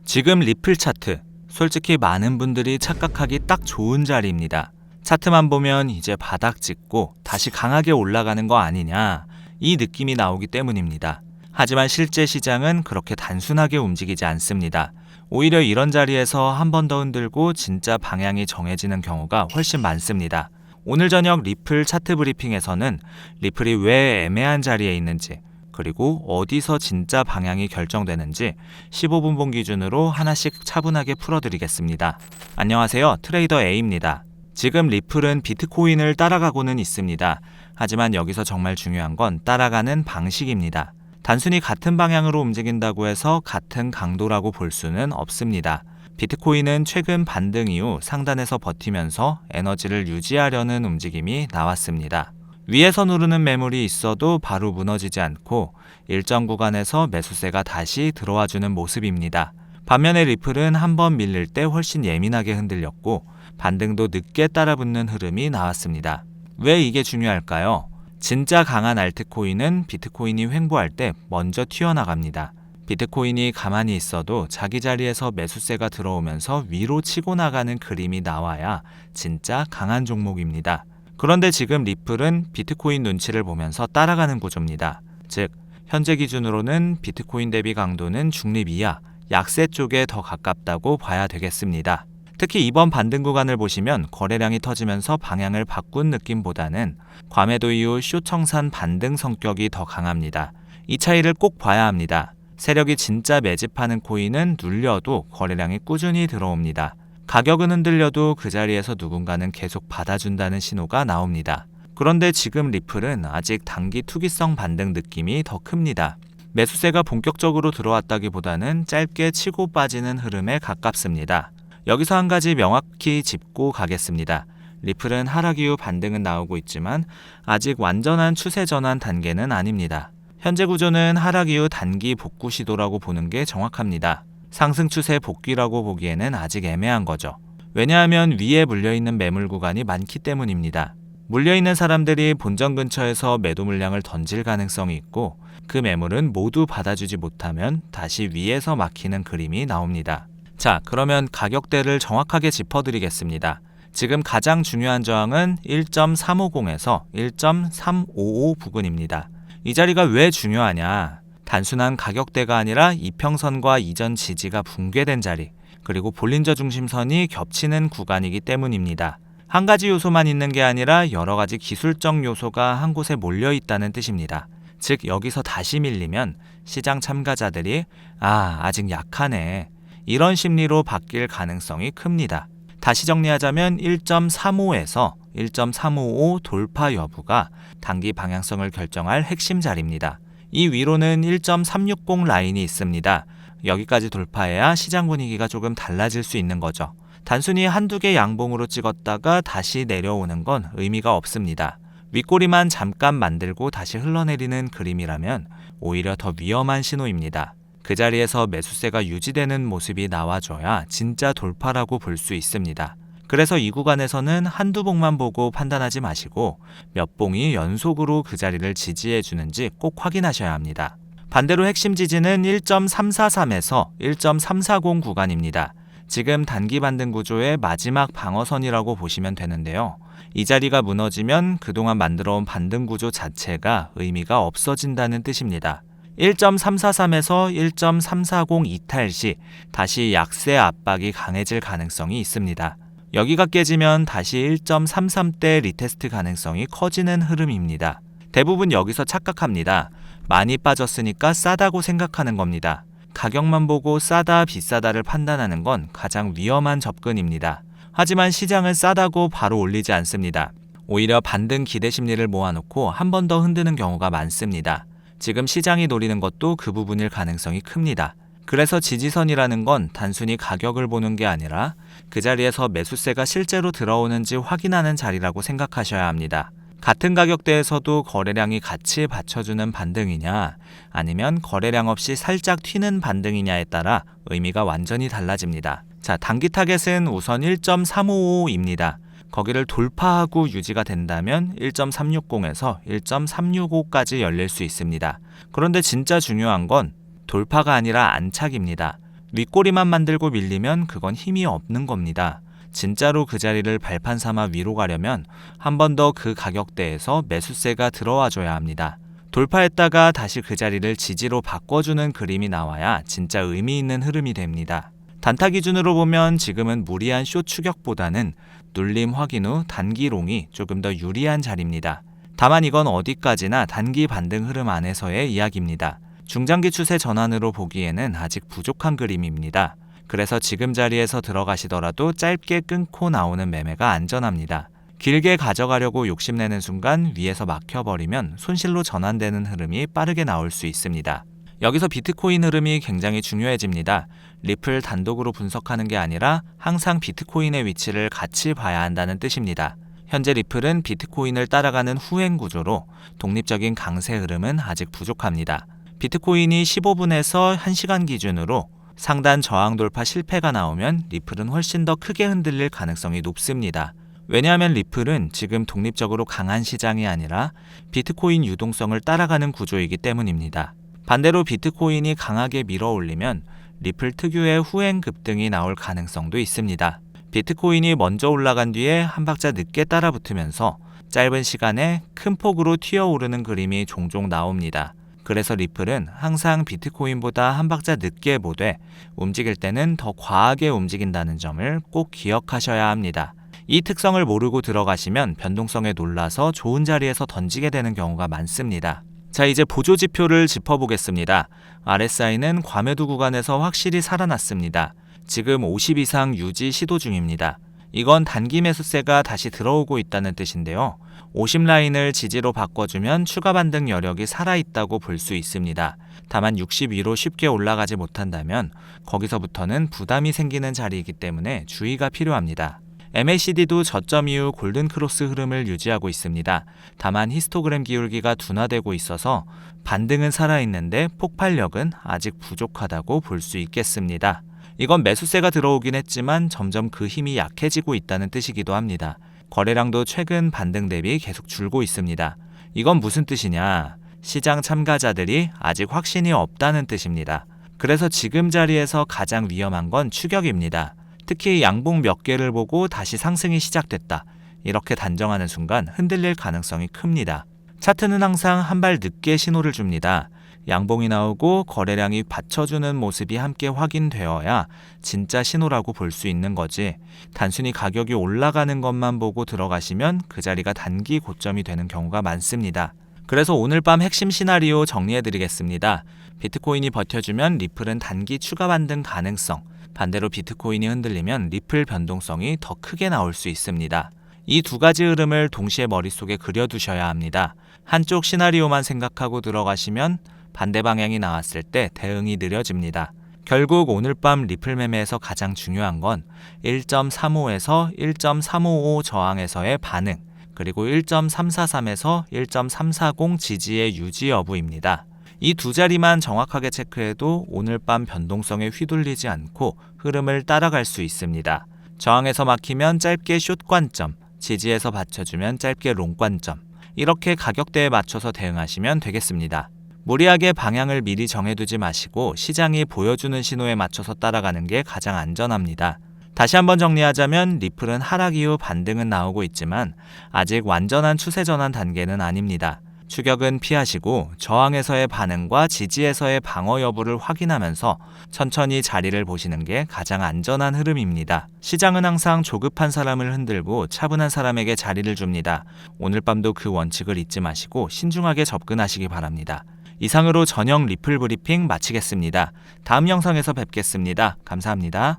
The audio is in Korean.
지금 리플 차트, 솔직히 많은 분들이 착각하기 딱 좋은 자리입니다. 차트만 보면 이제 바닥 찍고 다시 강하게 올라가는 거 아니냐, 이 느낌이 나오기 때문입니다. 하지만 실제 시장은 그렇게 단순하게 움직이지 않습니다. 오히려 이런 자리에서 한 번 더 흔들고 진짜 방향이 정해지는 경우가 훨씬 많습니다. 오늘 저녁 리플 차트 브리핑에서는 리플이 왜 애매한 자리에 있는지, 그리고 어디서 진짜 방향이 결정되는지 15분 본 기준으로 하나씩 차분하게 풀어드리겠습니다. 안녕하세요, 트레이더 A입니다. 지금 리플은 비트코인을 따라가고는 있습니다. 하지만 여기서 정말 중요한 건 따라가는 방식입니다. 단순히 같은 방향으로 움직인다고 해서 같은 강도라고 볼 수는 없습니다. 비트코인은 최근 반등 이후 상단에서 버티면서 에너지를 유지하려는 움직임이 나왔습니다. 위에서 누르는 매물이 있어도 바로 무너지지 않고 일정 구간에서 매수세가 다시 들어와주는 모습입니다. 반면에 리플은 한번 밀릴 때 훨씬 예민하게 흔들렸고 반등도 늦게 따라붙는 흐름이 나왔습니다. 왜 이게 중요할까요? 진짜 강한 알트코인은 비트코인이 횡보할 때 먼저 튀어나갑니다. 비트코인이 가만히 있어도 자기 자리에서 매수세가 들어오면서 위로 치고 나가는 그림이 나와야 진짜 강한 종목입니다. 그런데 지금 리플은 비트코인 눈치를 보면서 따라가는 구조입니다. 즉, 현재 기준으로는 비트코인 대비 강도는 중립 이하, 약세 쪽에 더 가깝다고 봐야 되겠습니다. 특히 이번 반등 구간을 보시면 거래량이 터지면서 방향을 바꾼 느낌보다는 과매도 이후 쇼청산 반등 성격이 더 강합니다. 이 차이를 꼭 봐야 합니다. 세력이 진짜 매집하는 코인은 눌려도 거래량이 꾸준히 들어옵니다. 가격은 흔들려도 그 자리에서 누군가는 계속 받아준다는 신호가 나옵니다. 그런데 지금 리플은 아직 단기 투기성 반등 느낌이 더 큽니다. 매수세가 본격적으로 들어왔다기보다는 짧게 치고 빠지는 흐름에 가깝습니다. 여기서 한 가지 명확히 짚고 가겠습니다. 리플은 하락 이후 반등은 나오고 있지만 아직 완전한 추세 전환 단계는 아닙니다. 현재 구조는 하락 이후 단기 복구 시도라고 보는 게 정확합니다. 상승 추세 복귀라고 보기에는 아직 애매한 거죠. 왜냐하면 위에 물려있는 매물 구간이 많기 때문입니다. 물려있는 사람들이 본전 근처에서 매도 물량을 던질 가능성이 있고 그 매물은 모두 받아주지 못하면 다시 위에서 막히는 그림이 나옵니다. 자, 그러면 가격대를 정확하게 짚어드리겠습니다. 지금 가장 중요한 저항은 1.350에서 1.355 부근입니다. 이 자리가 왜 중요하냐? 단순한 가격대가 아니라 이평선과 이전 지지가 붕괴된 자리, 그리고 볼린저 중심선이 겹치는 구간이기 때문입니다. 한 가지 요소만 있는 게 아니라 여러 가지 기술적 요소가 한 곳에 몰려 있다는 뜻입니다. 즉, 여기서 다시 밀리면 시장 참가자들이 아직 약하네, 이런 심리로 바뀔 가능성이 큽니다. 다시 정리하자면 1.35에서 1.355 돌파 여부가 단기 방향성을 결정할 핵심 자리입니다. 이 위로는 1.360 라인이 있습니다. 여기까지 돌파해야 시장 분위기가 조금 달라질 수 있는 거죠. 단순히 한두 개 양봉으로 찍었다가 다시 내려오는 건 의미가 없습니다. 윗꼬리만 잠깐 만들고 다시 흘러내리는 그림이라면 오히려 더 위험한 신호입니다. 그 자리에서 매수세가 유지되는 모습이 나와줘야 진짜 돌파라고 볼 수 있습니다. 그래서 이 구간에서는 한두 봉만 보고 판단하지 마시고 몇 봉이 연속으로 그 자리를 지지해 주는지 꼭 확인하셔야 합니다. 반대로 핵심 지지는 1.343에서 1.340 구간입니다. 지금 단기 반등 구조의 마지막 방어선이라고 보시면 되는데요. 이 자리가 무너지면 그동안 만들어온 반등 구조 자체가 의미가 없어진다는 뜻입니다. 1.343에서 1.340 이탈 시 다시 약세 압박이 강해질 가능성이 있습니다. 여기가 깨지면 다시 1.33대 리테스트 가능성이 커지는 흐름입니다. 대부분 여기서 착각합니다. 많이 빠졌으니까 싸다고 생각하는 겁니다. 가격만 보고 싸다 비싸다를 판단하는 건 가장 위험한 접근입니다. 하지만 시장은 싸다고 바로 올리지 않습니다. 오히려 반등 기대 심리를 모아놓고 한 번 더 흔드는 경우가 많습니다. 지금 시장이 노리는 것도 그 부분일 가능성이 큽니다. 그래서 지지선이라는 건 단순히 가격을 보는 게 아니라 그 자리에서 매수세가 실제로 들어오는지 확인하는 자리라고 생각하셔야 합니다. 같은 가격대에서도 거래량이 같이 받쳐주는 반등이냐 아니면 거래량 없이 살짝 튀는 반등이냐에 따라 의미가 완전히 달라집니다. 자, 단기 타겟은 우선 1.355입니다. 거기를 돌파하고 유지가 된다면 1.360에서 1.365까지 열릴 수 있습니다. 그런데 진짜 중요한 건 돌파가 아니라 안착입니다. 윗꼬리만 만들고 밀리면 그건 힘이 없는 겁니다. 진짜로 그 자리를 발판 삼아 위로 가려면 한 번 더 그 가격대에서 매수세가 들어와 줘야 합니다. 돌파했다가 다시 그 자리를 지지로 바꿔주는 그림이 나와야 진짜 의미 있는 흐름이 됩니다. 단타 기준으로 보면 지금은 무리한 숏 추격보다는 눌림 확인 후 단기 롱이 조금 더 유리한 자리입니다. 다만 이건 어디까지나 단기 반등 흐름 안에서의 이야기입니다. 중장기 추세 전환으로 보기에는 아직 부족한 그림입니다. 그래서 지금 자리에서 들어가시더라도 짧게 끊고 나오는 매매가 안전합니다. 길게 가져가려고 욕심내는 순간 위에서 막혀버리면 손실로 전환되는 흐름이 빠르게 나올 수 있습니다. 여기서 비트코인 흐름이 굉장히 중요해집니다. 리플 단독으로 분석하는 게 아니라 항상 비트코인의 위치를 같이 봐야 한다는 뜻입니다. 현재 리플은 비트코인을 따라가는 후행 구조로 독립적인 강세 흐름은 아직 부족합니다. 비트코인이 15분에서 1시간 기준으로 상단 저항 돌파 실패가 나오면 리플은 훨씬 더 크게 흔들릴 가능성이 높습니다. 왜냐하면 리플은 지금 독립적으로 강한 시장이 아니라 비트코인 유동성을 따라가는 구조이기 때문입니다. 반대로 비트코인이 강하게 밀어 올리면 리플 특유의 후행 급등이 나올 가능성도 있습니다. 비트코인이 먼저 올라간 뒤에 한 박자 늦게 따라붙으면서 짧은 시간에 큰 폭으로 튀어오르는 그림이 종종 나옵니다. 그래서 리플은 항상 비트코인보다 한 박자 늦게 보되 움직일 때는 더 과하게 움직인다는 점을 꼭 기억하셔야 합니다. 이 특성을 모르고 들어가시면 변동성에 놀라서 좋은 자리에서 던지게 되는 경우가 많습니다. 자, 이제 보조 지표를 짚어보겠습니다. RSI는 과매도 구간에서 확실히 살아났습니다. 지금 50 이상 유지 시도 중입니다. 이건 단기 매수세가 다시 들어오고 있다는 뜻인데요. 50 라인을 지지로 바꿔주면 추가 반등 여력이 살아있다고 볼 수 있습니다. 다만 60 위로 쉽게 올라가지 못한다면 거기서부터는 부담이 생기는 자리이기 때문에 주의가 필요합니다. MACD도 저점 이후 골든크로스 흐름을 유지하고 있습니다. 다만 히스토그램 기울기가 둔화되고 있어서 반등은 살아있는데 폭발력은 아직 부족하다고 볼 수 있겠습니다. 이건 매수세가 들어오긴 했지만 점점 그 힘이 약해지고 있다는 뜻이기도 합니다. 거래량도 최근 반등 대비 계속 줄고 있습니다. 이건 무슨 뜻이냐? 시장 참가자들이 아직 확신이 없다는 뜻입니다. 그래서 지금 자리에서 가장 위험한 건 추격입니다. 특히 양봉 몇 개를 보고 다시 상승이 시작됐다. 이렇게 단정하는 순간 흔들릴 가능성이 큽니다. 차트는 항상 한 발 늦게 신호를 줍니다. 양봉이 나오고 거래량이 받쳐주는 모습이 함께 확인되어야 진짜 신호라고 볼 수 있는 거지. 단순히 가격이 올라가는 것만 보고 들어가시면 그 자리가 단기 고점이 되는 경우가 많습니다. 그래서 오늘 밤 핵심 시나리오 정리해드리겠습니다. 비트코인이 버텨주면 리플은 단기 추가 반등 가능성, 반대로 비트코인이 흔들리면 리플 변동성이 더 크게 나올 수 있습니다. 이 두 가지 흐름을 동시에 머릿속에 그려두셔야 합니다. 한쪽 시나리오만 생각하고 들어가시면 반대 방향이 나왔을 때 대응이 느려집니다. 결국 오늘 밤 리플 매매에서 가장 중요한 건 1.35에서 1.355 저항에서의 반응, 그리고 1.343에서 1.340 지지의 유지 여부입니다. 이 두 자리만 정확하게 체크해도 오늘 밤 변동성에 휘둘리지 않고 흐름을 따라갈 수 있습니다. 저항에서 막히면 짧게 숏 관점, 지지에서 받쳐주면 짧게 롱 관점, 이렇게 가격대에 맞춰서 대응하시면 되겠습니다. 무리하게 방향을 미리 정해두지 마시고 시장이 보여주는 신호에 맞춰서 따라가는 게 가장 안전합니다. 다시 한번 정리하자면 리플은 하락 이후 반등은 나오고 있지만 아직 완전한 추세 전환 단계는 아닙니다. 추격은 피하시고 저항에서의 반응과 지지에서의 방어 여부를 확인하면서 천천히 자리를 보시는 게 가장 안전한 흐름입니다. 시장은 항상 조급한 사람을 흔들고 차분한 사람에게 자리를 줍니다. 오늘 밤도 그 원칙을 잊지 마시고 신중하게 접근하시기 바랍니다. 이상으로 저녁 리플 브리핑 마치겠습니다. 다음 영상에서 뵙겠습니다. 감사합니다.